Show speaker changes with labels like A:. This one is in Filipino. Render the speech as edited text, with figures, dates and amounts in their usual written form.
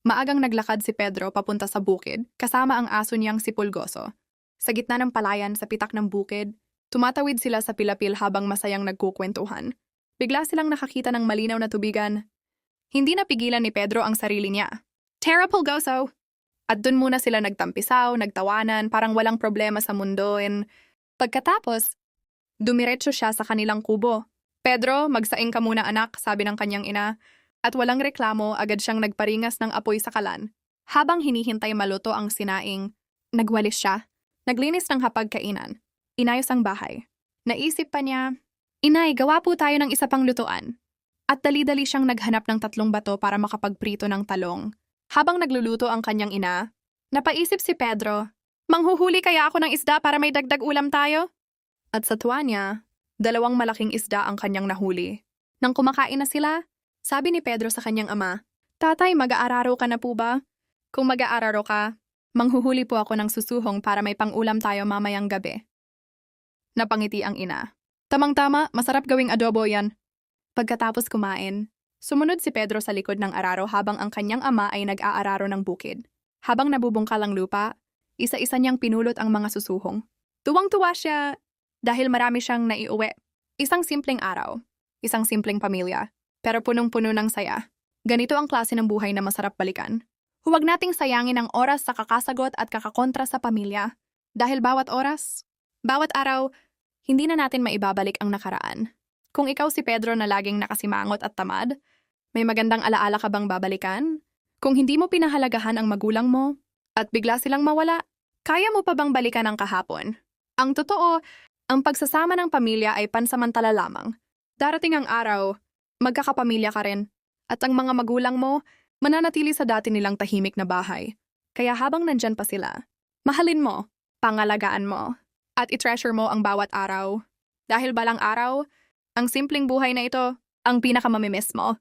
A: Maagang naglakad si Pedro papunta sa bukid, kasama ang aso niyang si Pulgoso. Sa gitna ng palayan sa pitak ng bukid, tumatawid sila sa pilapil habang masayang nagkukwentuhan. Bigla silang nakakita ng malinaw na tubigan. Hindi napigilan ni Pedro ang sarili niya. "Tara, Pulgoso!" At dun muna sila nagtampisaw, nagtawanan, parang walang problema sa mundo. Pagkatapos, dumiretso siya sa kanilang kubo. "Pedro, magsaing ka muna anak," sabi ng kanyang ina. At walang reklamo, agad siyang nagparingas ng apoy sa kalan. Habang hinihintay maluto ang sinaing, nagwalis siya. Naglinis ng hapagkainan. Inayos ang bahay. Naisip pa niya, "Inay, gawa po tayo ng isa pang lutuan." At dali-dali siyang naghanap ng 3 bato para makapagprito ng talong. Habang nagluluto ang kanyang ina, napaisip si Pedro, "Manghuhuli kaya ako ng isda para may dagdag ulam tayo?" At sa tuwa niya, 2 malaking isda ang kanyang nahuli. Nang kumakain na sila, sabi ni Pedro sa kanyang ama, "Tatay, mag-aararo ka na po ba? Kung mag-aararo ka, manghuhuli po ako ng susuhong para may pang-ulam tayo mamayang gabi." Napangiti ang ina. "Tamang-tama, masarap gawing adobo yan." Pagkatapos kumain, sumunod si Pedro sa likod ng araro habang ang kanyang ama ay nag-aararo ng bukid. Habang nabubungkal ang lupa, isa-isa niyang pinulot ang mga susuhong. Tuwang-tuwa siya dahil marami siyang naiuwi. Isang simpleng araw, isang simpleng pamilya, pero punong-puno ng saya. Ganito ang klase ng buhay na masarap balikan. Huwag nating sayangin ang oras sa kakasagot at kakakontra sa pamilya. Dahil bawat oras, bawat araw, hindi na natin maibabalik ang nakaraan. Kung ikaw si Pedro na laging nakasimangot at tamad, may magandang alaala ka bang babalikan? Kung hindi mo pinahalagahan ang magulang mo at bigla silang mawala, kaya mo pa bang balikan ang kahapon? Ang totoo, ang pagsasama ng pamilya ay pansamantala lamang. Darating ang araw, magkakapamilya ka rin, at ang mga magulang mo mananatili sa dati nilang tahimik na bahay. Kaya habang nandyan pa sila, mahalin mo, pangalagaan mo, at i-treasure mo ang bawat araw. Dahil balang araw, ang simpleng buhay na ito ang pinakamamimiss mo.